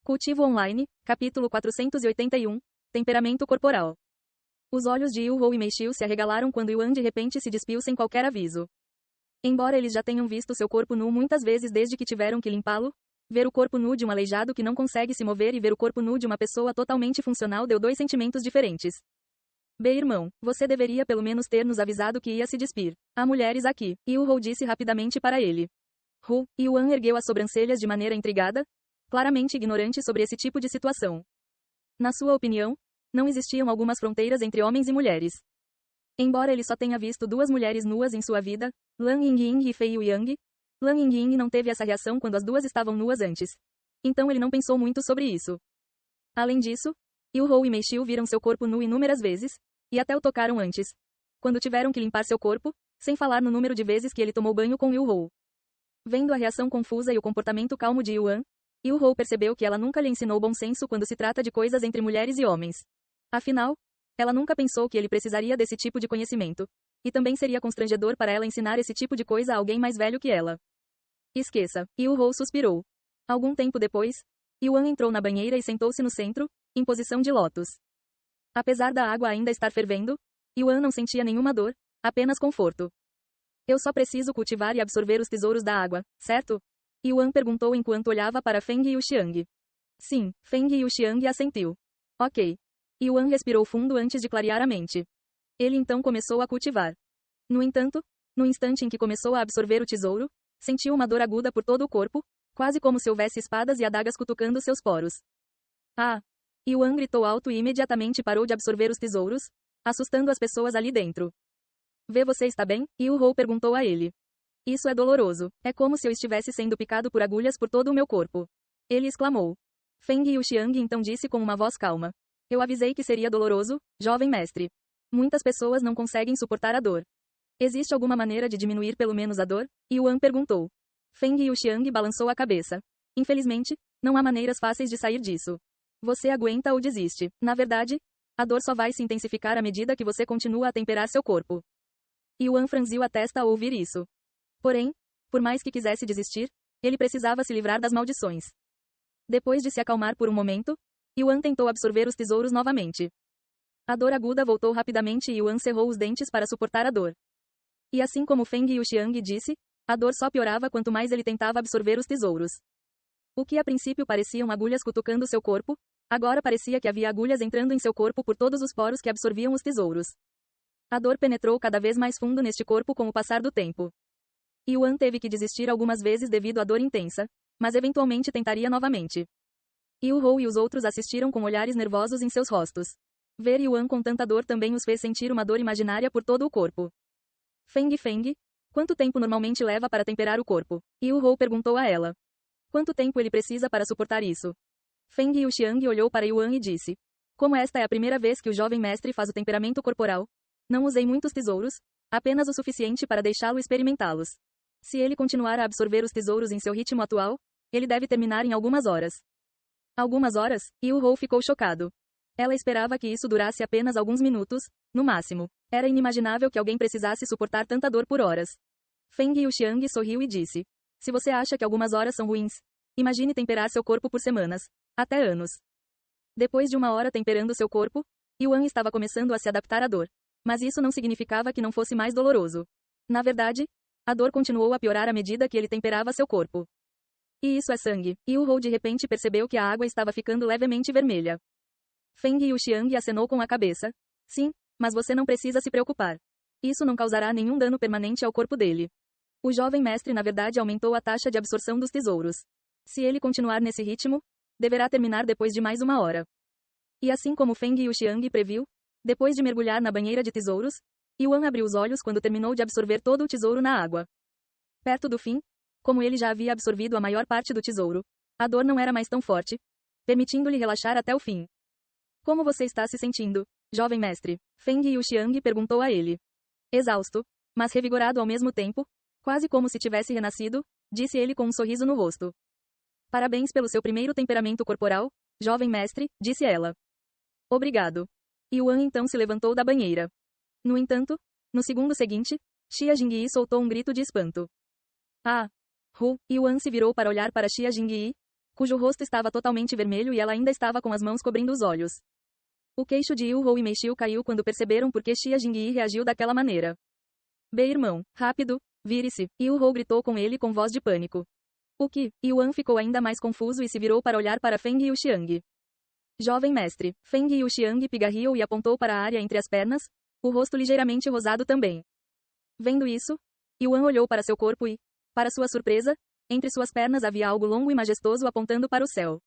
Cultivo Online, capítulo 481, Temperamento Corporal. Os olhos de Yu Hou e Meixiu se arregalaram quando Yuan de repente se despiu sem qualquer aviso. Embora eles já tenham visto seu corpo nu muitas vezes desde que tiveram que limpá-lo, ver o corpo nu de um aleijado que não consegue se mover e ver o corpo nu de uma pessoa totalmente funcional deu dois sentimentos diferentes. Bem, irmão, você deveria pelo menos ter nos avisado que ia se despir. Há mulheres aqui, Yu Hou disse rapidamente para ele. Yuan ergueu as sobrancelhas de maneira intrigada, claramente ignorante sobre esse tipo de situação. Na sua opinião, não existiam algumas fronteiras entre homens e mulheres. Embora ele só tenha visto duas mulheres nuas em sua vida, Lan Yingying e Fei Yueyang, Lan Yingying não teve essa reação quando as duas estavam nuas antes. Então ele não pensou muito sobre isso. Além disso, Yu Hou e Meixiu viram seu corpo nu inúmeras vezes, e até o tocaram antes, quando tiveram que limpar seu corpo, sem falar no número de vezes que ele tomou banho com Yu Hou. Vendo a reação confusa e o comportamento calmo de Yuan, Yu Hou percebeu que ela nunca lhe ensinou bom senso quando se trata de coisas entre mulheres e homens. Afinal, ela nunca pensou que ele precisaria desse tipo de conhecimento. E também seria constrangedor para ela ensinar esse tipo de coisa a alguém mais velho que ela. Esqueça, Yu Hou suspirou. Algum tempo depois, Yuan entrou na banheira e sentou-se no centro, em posição de lótus. Apesar da água ainda estar fervendo, Yuan não sentia nenhuma dor, apenas conforto. Eu só preciso cultivar e absorver os tesouros da água, certo? Yuan perguntou enquanto olhava para Feng Yuxiang. Sim, Feng Yuxiang assentiu. Ok. Yuan respirou fundo antes de clarear a mente. Ele então começou a cultivar. No entanto, no instante em que começou a absorver o tesouro, sentiu uma dor aguda por todo o corpo, quase como se houvesse espadas e adagas cutucando seus poros. Ah! Yuan gritou alto e imediatamente parou de absorver os tesouros, assustando as pessoas ali dentro. Vê, você está bem? Yu Hou perguntou a ele. Isso é doloroso. É como se eu estivesse sendo picado por agulhas por todo o meu corpo. Ele exclamou. Feng Yuxiang então disse com uma voz calma. Eu avisei que seria doloroso, jovem mestre. Muitas pessoas não conseguem suportar a dor. Existe alguma maneira de diminuir pelo menos a dor? Yuan perguntou. Feng Yuxiang balançou a cabeça. Infelizmente, não há maneiras fáceis de sair disso. Você aguenta ou desiste. Na verdade, a dor só vai se intensificar à medida que você continua a temperar seu corpo. Yuan franziu a testa ao ouvir isso. Porém, por mais que quisesse desistir, ele precisava se livrar das maldições. Depois de se acalmar por um momento, Yuan tentou absorver os tesouros novamente. A dor aguda voltou rapidamente e Yuan cerrou os dentes para suportar a dor. E assim como Feng Yuxiang disse, a dor só piorava quanto mais ele tentava absorver os tesouros. O que a princípio pareciam agulhas cutucando seu corpo, agora parecia que havia agulhas entrando em seu corpo por todos os poros que absorviam os tesouros. A dor penetrou cada vez mais fundo neste corpo com o passar do tempo. Yuan teve que desistir algumas vezes devido à dor intensa, mas eventualmente tentaria novamente. Yu Hou e os outros assistiram com olhares nervosos em seus rostos. Ver Yuan com tanta dor também os fez sentir uma dor imaginária por todo o corpo. Feng, quanto tempo normalmente leva para temperar o corpo? Yu Hou perguntou a ela. Quanto tempo ele precisa para suportar isso? Feng Yuxiang olhou para Yuan e disse. Como esta é a primeira vez que o jovem mestre faz o temperamento corporal, não usei muitos tesouros, apenas o suficiente para deixá-lo experimentá-los. Se ele continuar a absorver os tesouros em seu ritmo atual, ele deve terminar em algumas horas. Algumas horas? Yu Hou ficou chocado. Ela esperava que isso durasse apenas alguns minutos, no máximo. Era inimaginável que alguém precisasse suportar tanta dor por horas. Feng Yuxiang sorriu e disse. Se você acha que algumas horas são ruins, imagine temperar seu corpo por semanas, até anos. Depois de uma hora temperando seu corpo, Yuan estava começando a se adaptar à dor. Mas isso não significava que não fosse mais doloroso. Na verdade, a dor continuou a piorar à medida que ele temperava seu corpo. E isso é sangue. Yu Hou de repente percebeu que a água estava ficando levemente vermelha. Feng Yuxiang acenou com a cabeça. Sim, mas você não precisa se preocupar. Isso não causará nenhum dano permanente ao corpo dele. O jovem mestre na verdade aumentou a taxa de absorção dos tesouros. Se ele continuar nesse ritmo, deverá terminar depois de mais uma hora. E assim como Feng Yuxiang previu, depois de mergulhar na banheira de tesouros, Yuan abriu os olhos quando terminou de absorver todo o tesouro na água. Perto do fim, como ele já havia absorvido a maior parte do tesouro, a dor não era mais tão forte, permitindo-lhe relaxar até o fim. Como você está se sentindo, jovem mestre? Feng Yuxiang perguntou a ele. Exausto, mas revigorado ao mesmo tempo, quase como se tivesse renascido, disse ele com um sorriso no rosto. Parabéns pelo seu primeiro temperamento corporal, jovem mestre, disse ela. Obrigado. Yuan então se levantou da banheira. No entanto, no segundo seguinte, Xia Jingyi soltou um grito de espanto. Ah! Yuan se virou para olhar para Xia Jingyi, cujo rosto estava totalmente vermelho e ela ainda estava com as mãos cobrindo os olhos. O queixo de Yu-Hou e Meixiu caiu quando perceberam por que Xia Jingyi reagiu daquela maneira. Bem, irmão, rápido, vire-se, Yu-Hou gritou com ele com voz de pânico. O que? Yuan ficou ainda mais confuso e se virou para olhar para Feng Yuxiang. Jovem mestre, Feng Yuxiang pigarriou e apontou para a área entre as pernas, o rosto ligeiramente rosado também. Vendo isso, Yuan olhou para seu corpo e, para sua surpresa, entre suas pernas havia algo longo e majestoso apontando para o céu.